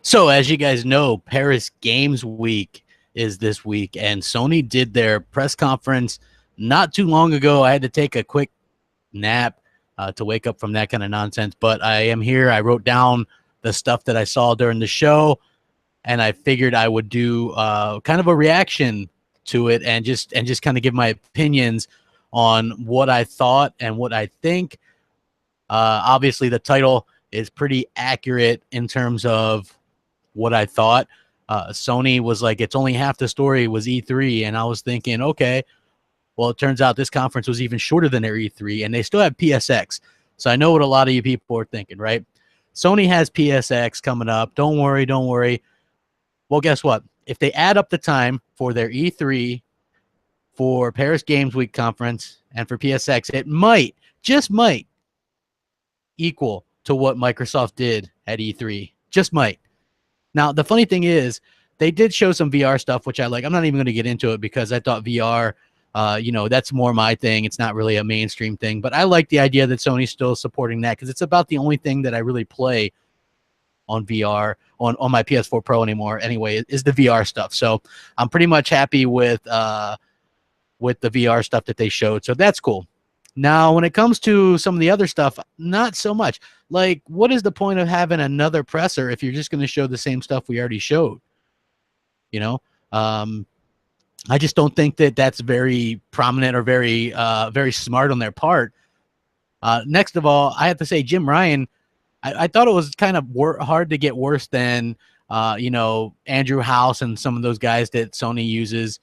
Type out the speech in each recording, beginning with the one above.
So, as you guys know, Paris Games Week is this week, and Sony did their press conference not too long ago. I had to take a quick nap to wake up from that kind of nonsense, but I am here. I wrote down the stuff that I saw during the show, and I figured I would do kind of a reaction to it and just kind of give my opinions on what I thought and what I think. Obviously, the title is pretty accurate in terms of what I thought. Sony was like, it's only half the story was E3. And I was thinking, okay, well, it turns out this conference was even shorter than their E3, and they still have PSX. So I know what a lot of you people are thinking, right? Sony has PSX coming up. Don't worry, don't worry. Well, guess what? If they add up the time for their E3, for Paris Games Week conference, and for PSX, it might, just might, equal to what Microsoft did at E3. Just might. Now, the funny thing is, they did show some VR stuff, which I like. I'm not even going to get into it because I thought VR, that's more my thing. It's not really a mainstream thing. But I like the idea that Sony's still supporting that because it's about the only thing that I really play on VR, on my PS4 Pro anymore, anyway, is the VR stuff. So I'm pretty much happy with the VR stuff that they showed. So that's cool. Now, when it comes to some of the other stuff, not so much. Like, what is the point of having another presser if you're just going to show the same stuff we already showed? You know, um, I just don't think that that's very prominent or very smart on their part. Next of all, I have to say, Jim Ryan, I thought it was kind of hard to get worse than, Andrew House and some of those guys that Sony uses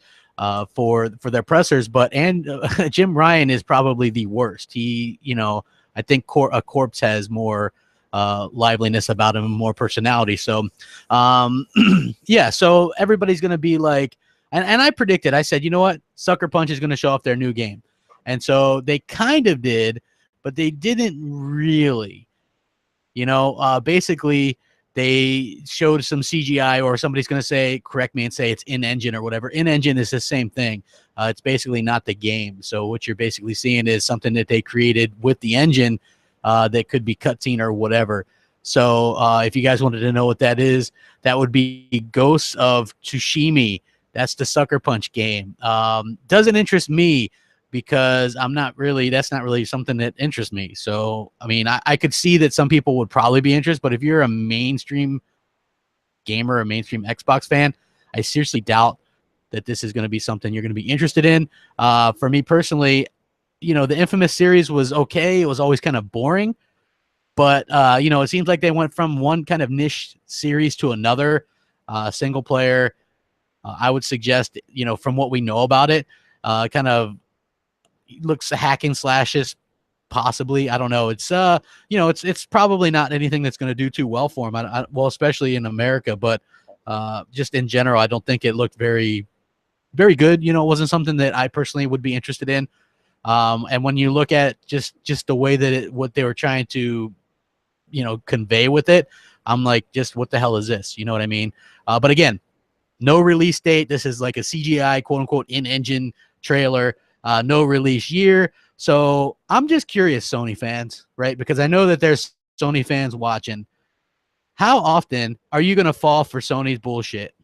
for their pressers. But Jim Ryan is probably the worst. He, I think a corpse has more liveliness about him, more personality. So, yeah. So everybody's gonna be like, and I predicted. I said, you know what, Sucker Punch is gonna show off their new game, and so they kind of did, but they didn't really. Basically they showed some CGI, or somebody's going to say, correct me and say it's in engine or whatever. In engine is the same thing. It's basically not the game. So what you're basically seeing is something that they created with the engine that could be cutscene or whatever. So if you guys wanted to know what that is, that would be Ghosts of Tsushima. That's the Sucker Punch game. Doesn't interest me because that's not really something that interests me. So, I mean, I could see that some people would probably be interested, but if you're a mainstream gamer, a mainstream Xbox fan, I seriously doubt that this is going to be something you're going to be interested in. For me personally, the Infamous series was okay. It was always kind of boring, but, it seems like they went from one kind of niche series to another, single player. I would suggest, from what we know about it, kind of looks hack and slashes, possibly. I don't know. It's it's probably not anything that's going to do too well for him. Well, especially in America, but just in general, I don't think it looked very, very good. It wasn't something that I personally would be interested in. And when you look at just the way that what they were trying to, convey with it, I'm like, just what the hell is this? You know what I mean? But again, no release date. This is like a CGI, quote unquote, in-engine trailer. No release year. So I'm just curious, Sony fans, right? Because I know that there's Sony fans watching. How often are you going to fall for Sony's bullshit?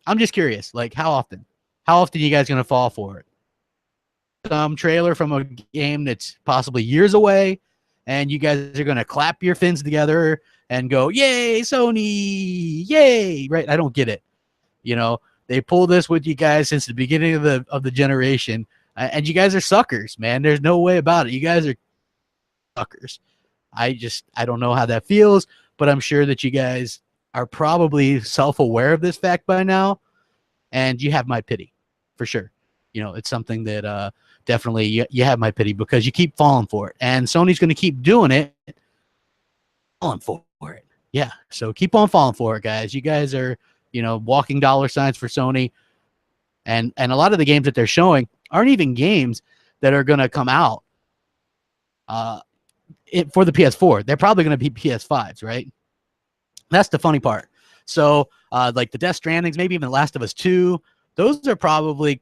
I'm just curious. Like, how often? How often are you guys going to fall for it? Some trailer from a game that's possibly years away, and you guys are going to clap your fins together and go, yay, Sony, yay, right? I don't get it. They pull this with you guys since the beginning of the generation. And you guys are suckers, man. There's no way about it. You guys are suckers. I don't know how that feels, but I'm sure that you guys are probably self-aware of this fact by now, and you have my pity, for sure. It's something that definitely you have my pity because you keep falling for it, and Sony's going to keep doing it, falling for it. Yeah, so keep on falling for it, guys. You guys are, walking dollar signs for Sony, and a lot of the games that they're showing aren't even games that are going to come out for the PS4. They're probably going to be PS5s, right? That's the funny part. So, like the Death Strandings, maybe even Last of Us 2, those are probably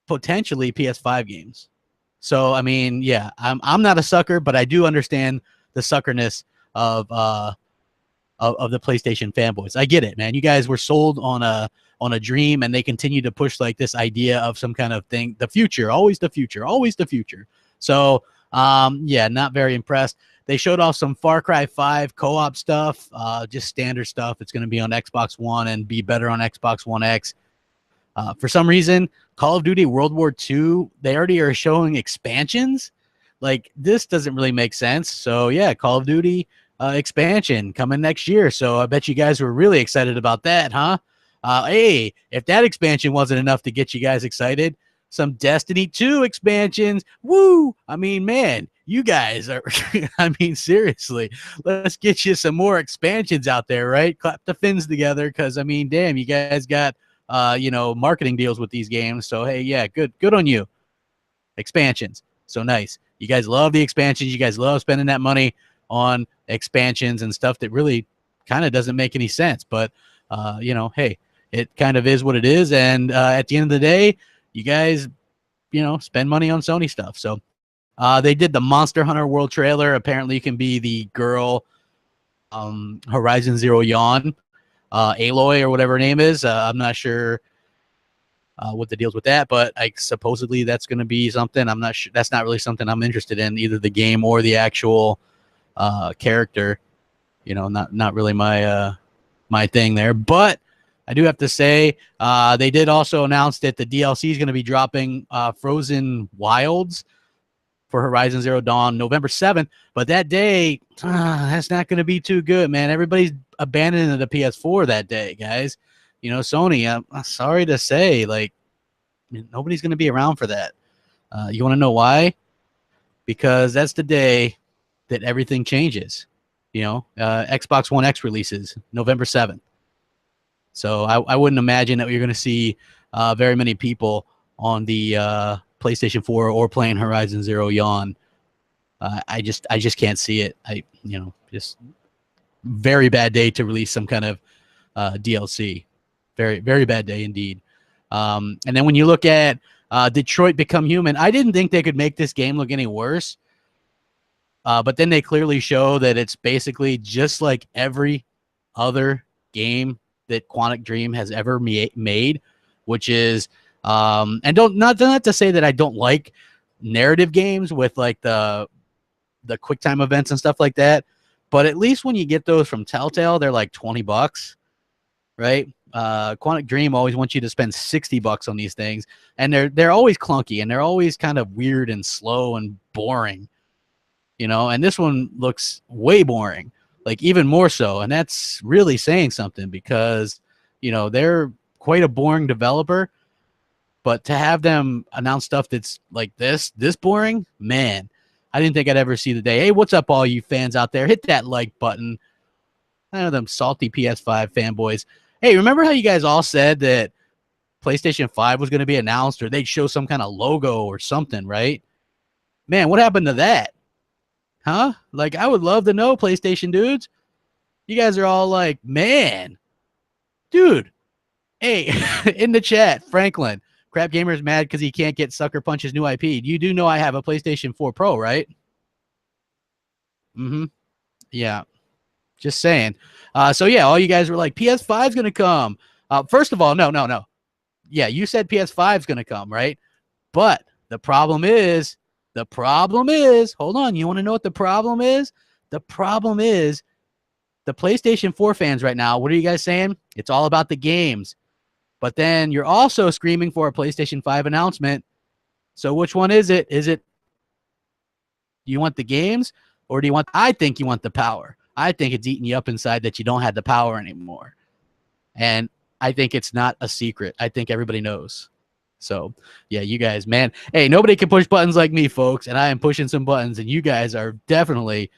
potentially PS5 games. So, I mean, yeah, I'm not a sucker, but I do understand the suckerness of of the PlayStation fanboys. I get it, man. You guys were sold on a dream, and they continue to push like this idea of some kind of thing. The future, always the future, always the future. So yeah, not very impressed. They showed off some Far Cry 5 co-op stuff, just standard stuff. It's going to be on Xbox One and be better on Xbox One X. For some reason, Call of Duty World War II, they already are showing expansions. Like, this doesn't really make sense. So yeah, Call of Duty expansion coming next year. So I bet you guys were really excited about that, huh? Hey, if that expansion wasn't enough to get you guys excited, some Destiny 2 expansions. Woo! I mean, man, you guys are, I mean, seriously, let's get you some more expansions out there, right? Clap the fins together, because, I mean, damn, you guys got, marketing deals with these games. So, hey, yeah, good on you. Expansions. So nice. You guys love the expansions. You guys love spending that money on expansions and stuff that really kind of doesn't make any sense. But, hey, it kind of is what it is. And at the end of the day, you guys, spend money on Sony stuff. So they did the Monster Hunter World trailer. Apparently you can be the girl Horizon Zero Dawn, Aloy or whatever her name is. I'm not sure what the deal's with that, but supposedly that's going to be something. I'm not sure. That's not really something I'm interested in, either the game or the actual character. Not really my thing there. But I do have to say, they did also announce that the DLC is going to be dropping Frozen Wilds for Horizon Zero Dawn November 7th. But that day, that's not going to be too good, man. Everybody's abandoning the PS4 that day, guys. Sony, I'm sorry to say, like, nobody's going to be around for that. You want to know why? Because that's the day that everything changes. Xbox One X releases November 7th. So I wouldn't imagine that you're going to see very many people on the PlayStation 4 or playing Horizon Zero Dawn. I just can't see it. Just very bad day to release some kind of DLC. Very, very bad day indeed. And then when you look at Detroit Become Human, I didn't think they could make this game look any worse. But then they clearly show that it's basically just like every other game that Quantic Dream has ever made, which is, and not to say that I don't like narrative games with like the QuickTime events and stuff like that, but at least when you get those from Telltale, they're like $20, right? Quantic Dream always wants you to spend $60 on these things, and they're always clunky, and they're always kind of weird and slow and boring, and this one looks way boring, like even more so. And that's really saying something, because, they're quite a boring developer, but to have them announce stuff that's like this boring, man, I didn't think I'd ever see the day. Hey, what's up, all you fans out there? Hit that like button. I know them salty PS5 fanboys. Hey, remember how you guys all said that PlayStation 5 was going to be announced, or they'd show some kind of logo or something, right? Man, what happened to that? Huh? Like, I would love to know, PlayStation dudes. You guys are all like, man, dude. Hey, in the chat, Franklin, Crapgamer is mad because he can't get Sucker Punch's new IP. You do know I have a PlayStation 4 Pro, right? Mm-hmm. Yeah. Just saying. So yeah, all you guys were like, PS5 is going to come. First of all, no. Yeah, you said PS5 is going to come, right? But the problem is, hold on, you want to know what the problem is? The problem is the PlayStation 4 fans right now, what are you guys saying? It's all about the games. But then you're also screaming for a PlayStation 5 announcement. So which one is it? Do you want the games, or do you want, I think you want the power. I think it's eating you up inside that you don't have the power anymore. And I think it's not a secret. I think everybody knows. So, yeah, you guys, man. Hey, nobody can push buttons like me, folks. And I am pushing some buttons. And you guys are definitely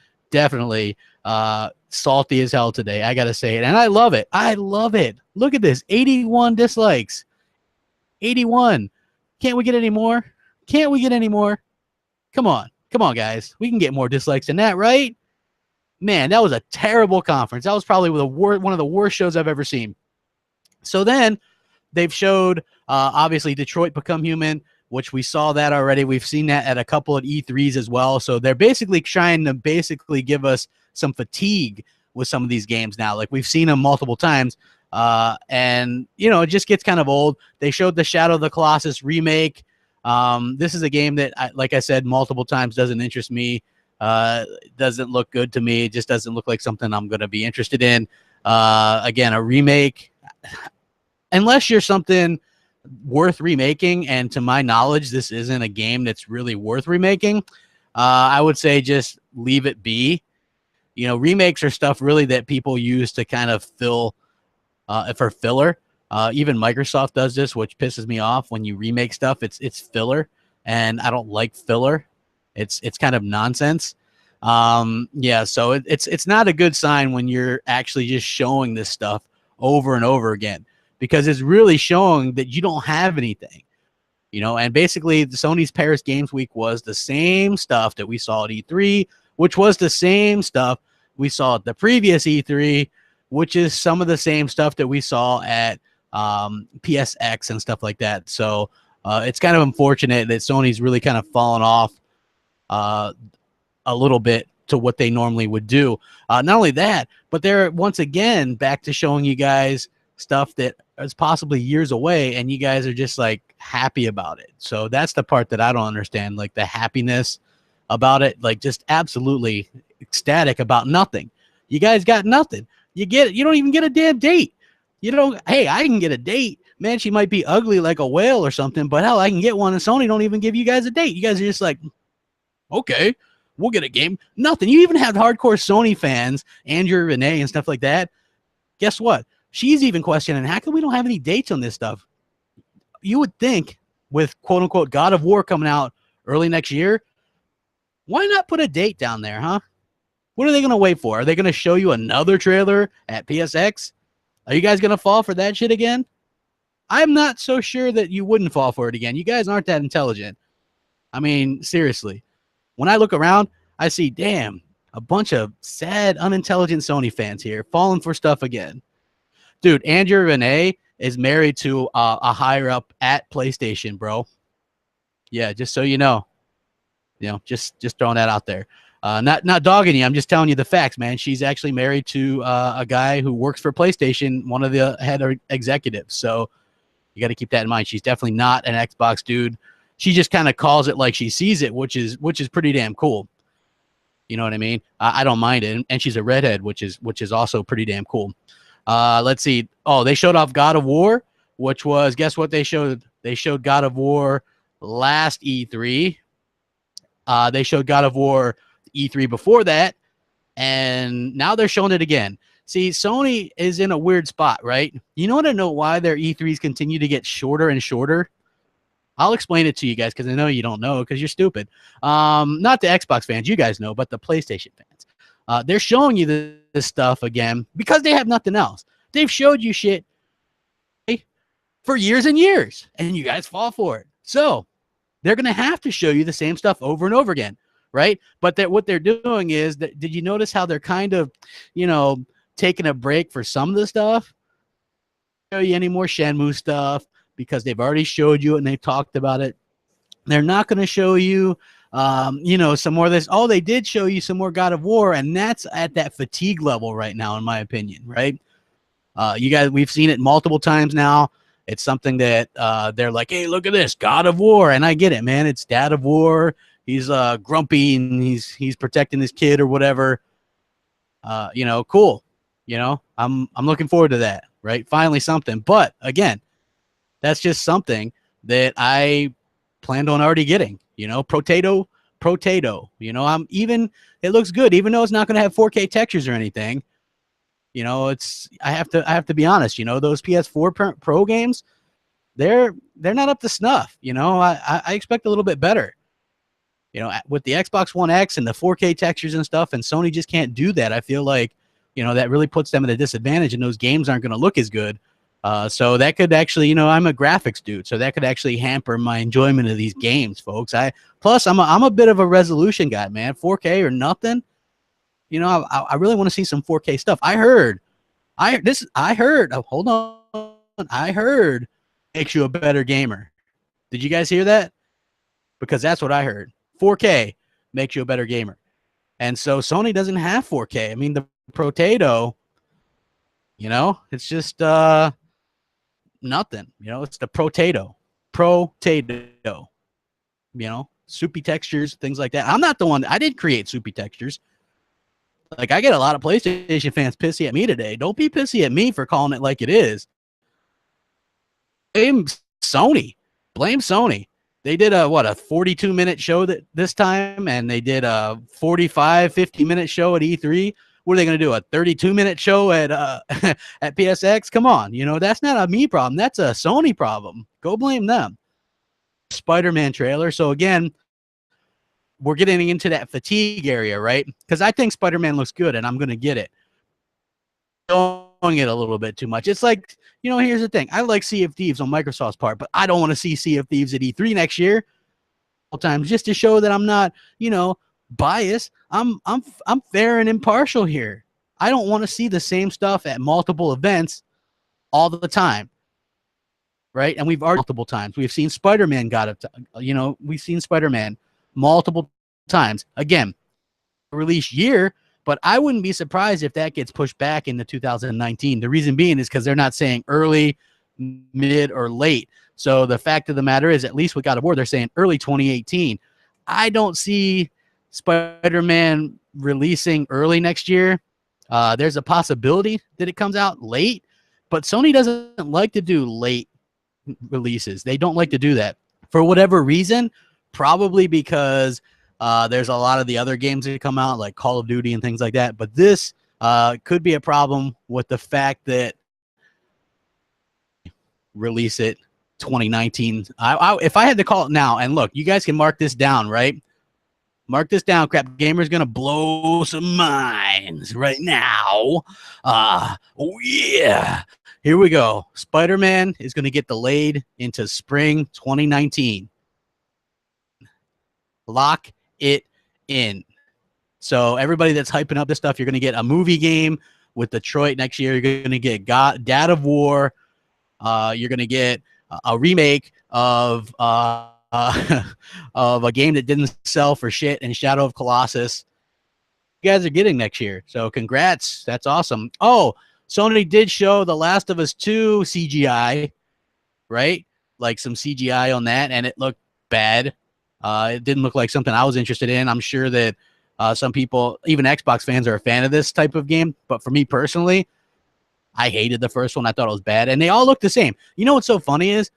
salty as hell today. I got to say it. And I love it. Look at this. 81 dislikes. 81. Can't we get any more? Come on, guys. We can get more dislikes than that, right? Man, that was a terrible conference. That was probably one of the worst shows I've ever seen. So then they've showed, obviously, Detroit Become Human, which we saw that already. We've seen that at a couple of E3s as well. So they're basically trying to give us some fatigue with some of these games now. Like we've seen them multiple times, and you know, it just gets kind of old. They showed the Shadow of the Colossus remake. This is a game that, like I said multiple times, doesn't interest me. Doesn't look good to me. It just doesn't look like something I'm going to be interested in. Again, a remake, unless you're something worth remaking, and to my knowledge, this isn't a game that's really worth remaking. I would say just leave it be. You know, remakes are stuff really that people use to kind of fill for filler. Even Microsoft does this, which pisses me off. When you remake stuff, it's filler, and I don't like filler. It's kind of nonsense. Yeah, so it's not a good sign when you're actually just showing this stuff over and over again, because it's really showing that you don't have anything. You know, and basically the Sony's Paris Games Week was the same stuff that we saw at E3, which was the same stuff we saw at the previous E3, which is some of the same stuff that we saw at PSX and stuff like that. So it's kind of unfortunate that Sony's really kind of fallen off a little bit to what they normally would do. Not only that, but they're once again back to showing you guys stuff that is possibly years away, and you guys are just like happy about it. So that's the part that I don't understand, like the happiness about it, like just absolutely ecstatic about nothing. You guys got nothing. You don't even get a damn date. You don't. Hey, I can get a date, man. She might be ugly like a whale or something, but hell, I can get one. And Sony don't even give you guys a date. You guys are just like, okay, we'll get a game. Nothing. You even have hardcore Sony fans, Andrew, Renee, and stuff like that. Guess what? She's even questioning, how come we don't have any dates on this stuff? You would think with quote unquote God of War coming out early next year, why not put a date down there, huh? What are they going to wait for? Are they going to show you another trailer at PSX? Are you guys going to fall for that shit again? I'm not so sure that you wouldn't fall for it again. You guys aren't that intelligent. I mean, seriously. When I look around, I see, damn, a bunch of sad, unintelligent Sony fans here falling for stuff again. Dude, Andrew Renee is married to a higher up at PlayStation, bro. Yeah, just so you know. You know, just throwing that out there. Not dogging you. I'm just telling you the facts, man. She's actually married to a guy who works for PlayStation, one of the head executives. So you got to keep that in mind. She's definitely not an Xbox dude. She just kind of calls it like she sees it, which is pretty damn cool. You know what I mean? I don't mind it, and she's a redhead, which is also pretty damn cool. Let's see. Oh, they showed off God of War, which was, guess what they showed? They showed God of War last E3. They showed God of War E3 before that, and now they're showing it again. See, Sony is in a weird spot, right? You want to know why their E3s continue to get shorter and shorter? I'll explain it to you guys, because I know you don't know because you're stupid. Not the Xbox fans, you guys know, but the PlayStation fans. They're showing you this stuff again because they have nothing else. They've showed you shit for years and years, and you guys fall for it. So they're going to have to show you the same stuff over and over again, right? But what they're doing is, that, did you notice how they're kind of, you know, taking a break for some of the stuff? Show you any more Shenmue stuff because they've already showed you it and they've talked about it. They're not going to show you, you know, some more of this. Oh, they did show you some more God of War, and that's at that fatigue level right now, in my opinion, right? You guys, we've seen it multiple times now. It's something that they're like, hey, look at this, God of War. And I get it, man. It's Dad of War. He's grumpy and he's protecting his kid or whatever. You know, cool. You know, I'm looking forward to that, right? Finally something. But again, that's just something that I planned on already getting. You know, potato. You know, it looks good, even though it's not going to have 4K textures or anything. You know, I have to be honest, you know, those PS4 Pro games, they're not up to snuff. You know, I expect a little bit better. You know, with the Xbox One X and the 4K textures and stuff, and Sony just can't do that. I feel like, you know, that really puts them at a disadvantage, and those games aren't going to look as good. So that could actually, you know, I'm a graphics dude, so that could actually hamper my enjoyment of these games, folks. Plus I'm a bit of a resolution guy, man. 4K or nothing. You know, I really want to see some 4K stuff. I heard. Oh, hold on. I heard makes you a better gamer. Did you guys hear that? Because that's what I heard. 4K makes you a better gamer. And so Sony doesn't have 4K. I mean, the potato, it's just nothing. It's the potato, soupy textures, things like that. I'm not the one. I didn't create soupy textures. Like, I get a lot of PlayStation fans pissy at me today. Don't be pissy at me for calling it like it is. Blame Sony. Blame Sony. They did a 42-minute show this time, and they did a 45, 50-minute show at E3. What are they going to do? A 32-minute show at at PSX? Come on, that's not a me problem. That's a Sony problem. Go blame them. Spider-Man trailer. So again, we're getting into that fatigue area, right? Because I think Spider-Man looks good, and I'm going to get it. Showing it a little bit too much. It's like, here's the thing. I like Sea of Thieves on Microsoft's part, but I don't want to see Sea of Thieves at E3 next year. Times just to show that I'm not, biased. I'm fair and impartial here. I don't want to see the same stuff at multiple events all the time. Right? And we've already multiple times. We've seen Spider-Man got it. We've seen Spider-Man multiple times. Again, release year, but I wouldn't be surprised if that gets pushed back into 2019. The reason being is because they're not saying early, mid, or late. So the fact of the matter is, at least with God of War, they're saying early 2018. I don't see Spider-Man releasing early next year. There's a possibility that it comes out late, but Sony doesn't like to do late releases. They don't like to do that for whatever reason, probably because there's a lot of the other games that come out, like Call of Duty and things like that. But this could be a problem with the fact that release it 2019. If I had to call it now, and look, you guys can mark this down, right? Mark this down. Crapgamer's going to blow some minds right now. Oh, yeah. Here we go. Spider-Man is going to get delayed into spring 2019. Lock it in. So everybody that's hyping up this stuff, you're going to get a movie game with Detroit next year. You're going to get God of War. You're going to get a remake of of a game that didn't sell for shit and Shadow of Colossus. You guys are getting next year. So congrats. That's awesome. Oh, Sony did show The Last of Us 2 CGI, right? Like some CGI on that, and it looked bad. It didn't look like something I was interested in. I'm sure that some people, even Xbox fans, are a fan of this type of game. But for me personally, I hated the first one. I thought it was bad. And they all look the same. You know what's so funny is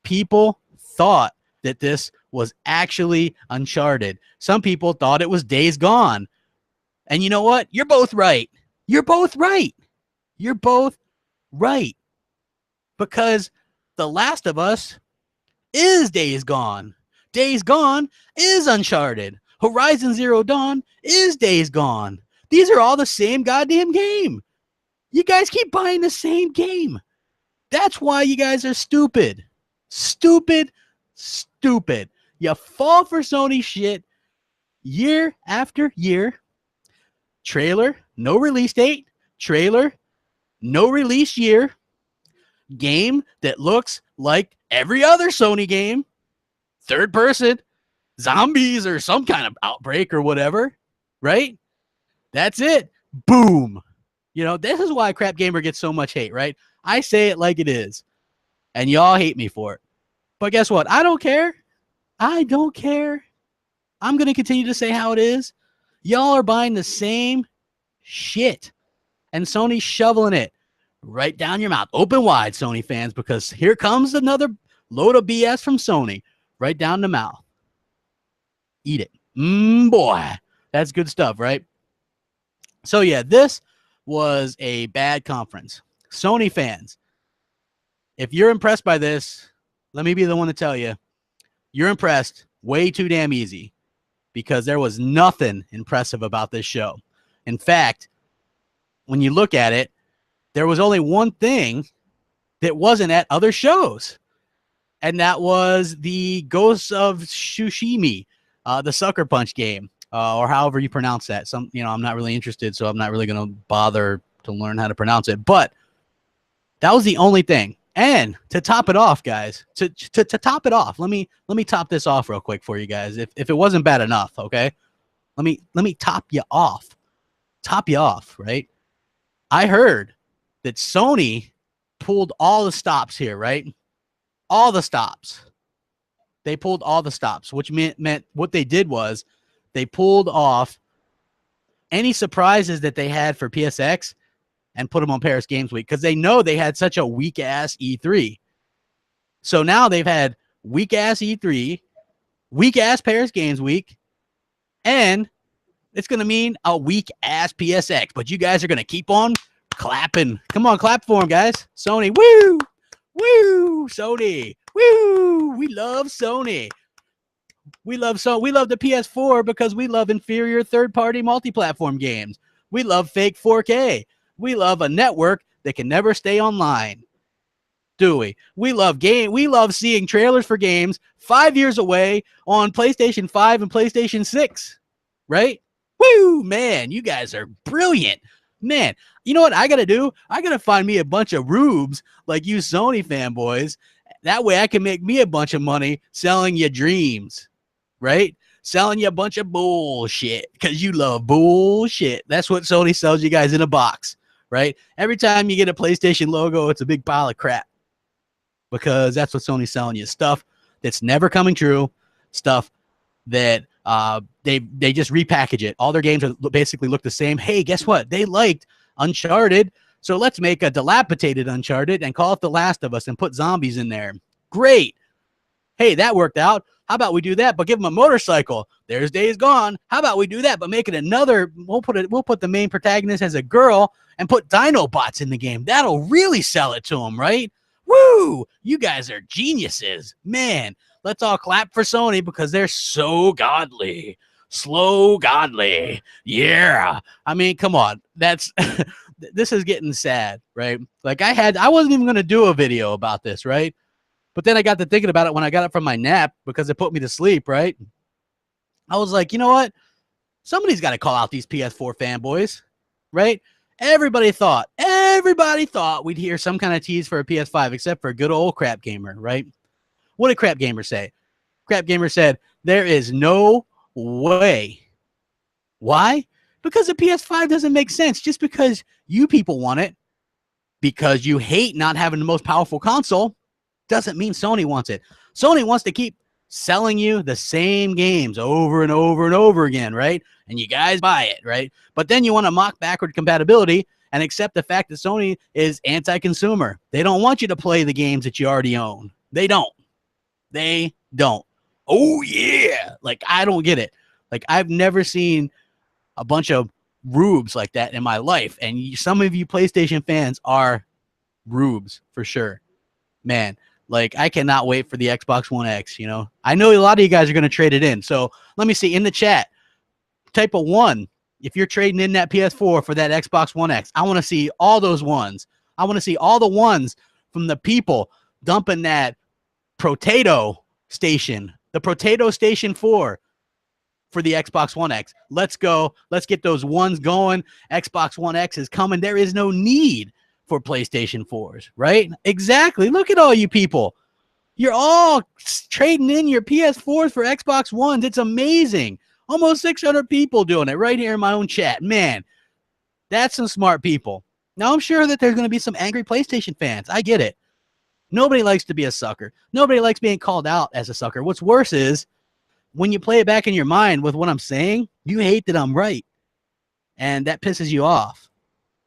people thought that this was actually Uncharted. Some people thought it was Days Gone. And you know what? You're both right. You're both right. You're both right. Because The Last of Us is Days Gone. Days Gone is Uncharted. Horizon Zero Dawn is Days Gone. These are all the same goddamn game. You guys keep buying the same game. That's why you guys are stupid. Stupid. You fall for Sony shit year after year. Trailer, no release date. Trailer, no release year. Game that looks like every other Sony game. Third person, zombies or some kind of outbreak or whatever, right? That's it. Boom. This is why Crapgamer gets so much hate, right? I say it like it is, and y'all hate me for it. But guess what? I don't care. I don't care. I'm going to continue to say how it is. Y'all are buying the same shit, and Sony's shoveling it right down your mouth. Open wide, Sony fans, because here comes another load of BS from Sony. Right down the mouth. Eat it. Boy. That's good stuff, right? So, yeah, this was a bad conference. Sony fans, if you're impressed by this, let me be the one to tell you, you're impressed way too damn easy, because there was nothing impressive about this show. In fact, when you look at it, there was only one thing that wasn't at other shows. And that was the Ghosts of Tsushima, the Sucker Punch game, or however you pronounce that. I'm not really interested, so I'm not really going to bother to learn how to pronounce it. But that was the only thing. And to top it off, guys, to top it off, let me top this off real quick for you guys. If it wasn't bad enough, okay, let me top you off. top you off, right? I heard that Sony pulled all the stops here, right? All the stops. They pulled all the stops, which meant what they did was they pulled off any surprises that they had for PSX and put them on Paris Games Week because they know they had such a weak ass E3. So now they've had weak ass E3, weak ass Paris Games Week, and it's going to mean a weak ass PSX. But you guys are going to keep on clapping. Come on, clap for them, guys. Sony, woo! Woo! Sony, woo! We love Sony. We love the PS4 because we love inferior third-party multi-platform games. We love fake 4K. We love a network that can never stay online. Do we? We love seeing trailers for games 5 years away on PlayStation 5 and PlayStation 6. Right? Woo, man, you guys are brilliant. Man, you know what I got to do? I got to find me a bunch of rubes like you Sony fanboys. That way I can make me a bunch of money selling you dreams. Right? Selling you a bunch of bullshit because you love bullshit. That's what Sony sells you guys in a box. Right? Every time you get a PlayStation logo, it's a big pile of crap because that's what Sony's selling you. Stuff that's never coming true, stuff that they just repackage it. All their games are basically look the same. Hey, guess what? They liked Uncharted, so let's make a dilapidated Uncharted and call it The Last of Us and put zombies in there. Great. Hey, that worked out. How about we do that, but give them a motorcycle? There's Days Gone. How about we do that, but make it another? We'll put the main protagonist as a girl and put Dinobots in the game. That'll really sell it to them, right? Woo! You guys are geniuses, man. Let's all clap for Sony because they're so godly. Slow godly. Yeah. I mean, come on. That's this is getting sad, right? Like I wasn't even going to do a video about this, right? But then I got to thinking about it when I got up from my nap because it put me to sleep, right? I was like, you know what? Somebody's got to call out these PS4 fanboys, right? Everybody thought we'd hear some kind of tease for a PS5 except for good old Crapgamer, right? What did Crapgamer say? Crapgamer said, there is no way. Why? Because the PS5 doesn't make sense. Just because you people want it, because you hate not having the most powerful console, doesn't mean Sony wants it. Sony wants to keep selling you the same games over and over and over again, right? And you guys buy it, right? But then you want to mock backward compatibility and accept the fact that Sony is anti-consumer. They don't want you to play the games that you already own. They don't. They don't. Oh, yeah. Like, I don't get it. Like, I've never seen a bunch of rubes like that in my life. And some of you PlayStation fans are rubes for sure. Man, like, I cannot wait for the Xbox One X, you know. I know a lot of you guys are going to trade it in. So let me see in the chat, type of 1 if you're trading in that PS4 for that Xbox One X. I want to see all those ones. I want to see all the ones from the people dumping that Potato Station, the Potato Station 4 for the Xbox One X. Let's go. Let's get those ones going. Xbox One X is coming. There is no need for PlayStation 4s, right? Exactly. Look at all you people. You're all trading in your PS4s for Xbox Ones. It's amazing. Almost 600 people doing it right here in my own chat. Man, that's some smart people. Now, I'm sure that there's going to be some angry PlayStation fans. I get it. Nobody likes to be a sucker. Nobody likes being called out as a sucker. What's worse is when you play it back in your mind with what I'm saying, you hate that I'm right. And that pisses you off.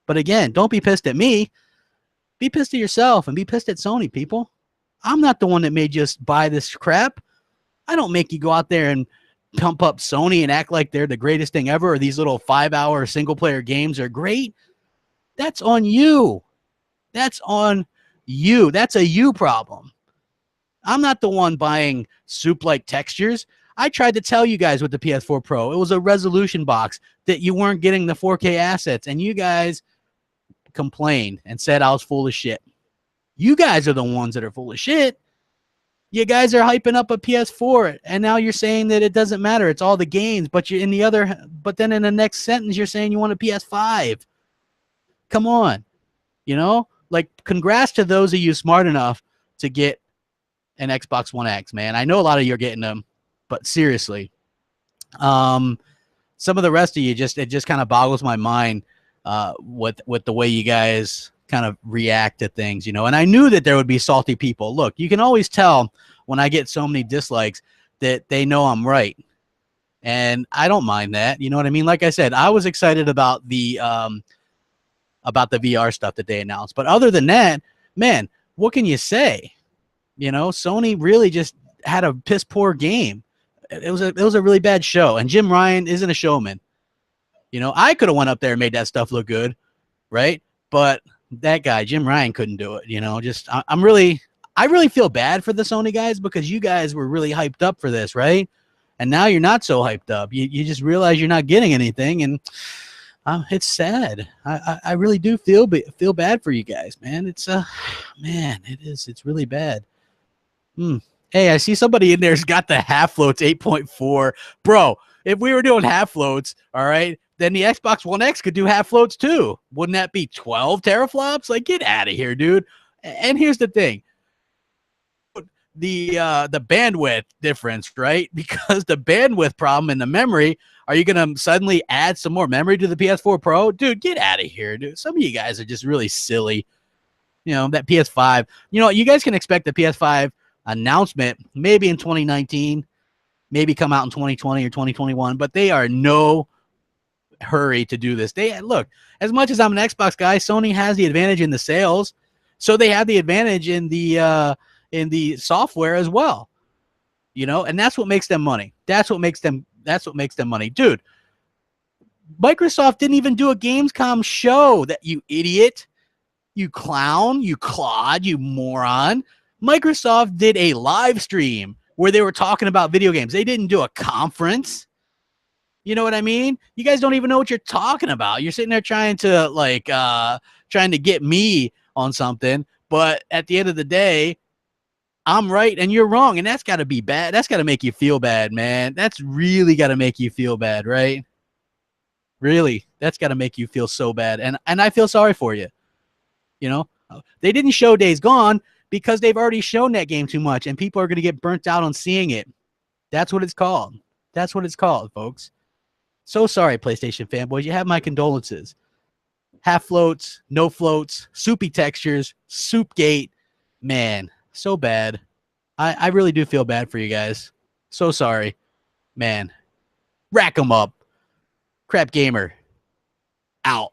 But again, don't be pissed at me. Be pissed at yourself and be pissed at Sony, people. I'm not the one that made you buy this crap. I don't make you go out there and pump up Sony and act like they're the greatest thing ever or these little 5-hour single-player games are great. That's on you. That's on you. That's a you problem. I'm not the one buying soup-like textures. I tried to tell you guys with the PS4 Pro, it was a resolution box that you weren't getting the 4K assets, and you guys complained and said I was full of shit. You guys are the ones that are full of shit. You guys are hyping up a PS4, and now you're saying that it doesn't matter. It's all the games, but you're but then in the next sentence, you're saying you want a PS5. Come on. You know, like, congrats to those of you smart enough to get an Xbox One X, man. I know a lot of you are getting them, but seriously, some of the rest of you it just kind of boggles my mind with the way you guys kind of react to things, you know. And I knew that there would be salty people. Look, you can always tell when I get so many dislikes that they know I'm right. And I don't mind that. You know what I mean? Like I said, I was excited about the VR stuff that they announced. But other than that, man, what can you say? You know, Sony really just had a piss poor game. It was a really bad show. And Jim Ryan isn't a showman. You know, I could have went up there and made that stuff look good, right? But that guy, Jim Ryan, couldn't do it. You know, just I really feel bad for the Sony guys because you guys were really hyped up for this, right? And now you're not so hyped up. You just realize you're not getting anything, and it's sad. I really do feel bad for you guys, man. It's man, it is. It's really bad. Hey, I see somebody in there's got the half floats 8.4, bro. If we were doing half floats, all right, then the Xbox One X could do half floats too. Wouldn't that be 12 teraflops? Like, get out of here, dude. And here's the thing. The bandwidth difference, right? Because the bandwidth problem in the memory, are you going to suddenly add some more memory to the PS4 Pro? Dude, get out of here, dude. Some of you guys are just really silly. You know, that PS5, you know, you guys can expect the PS5 announcement maybe in 2019, maybe come out in 2020 or 2021, but they are no hurry to do this. They look, as much as I'm an Xbox guy, Sony has the advantage in the sales, so they have the advantage in the software as well, you know, and that's what makes them money. That's what makes them money, dude. Microsoft didn't even do a Gamescom show. That, you idiot, you clown, you clod, you moron. Microsoft did a live stream where they were talking about video games. They didn't do a conference. You know what I mean? You guys don't even know what you're talking about. You're sitting there trying to get me on something, but at the end of the day, I'm right and you're wrong, and that's got to be bad. That's got to make you feel bad, man. That's really got to make you feel bad, right? Really, that's got to make you feel so bad, and I feel sorry for you. You know, they didn't show Days Gone because they've already shown that game too much, and people are going to get burnt out on seeing it. That's what it's called. That's what it's called, folks. So sorry, PlayStation fanboys. You have my condolences. Half floats, no floats, soupy textures, Soupgate. Man, so bad. I really do feel bad for you guys. So sorry. Man. Rack 'em up. Crapgamer. Out.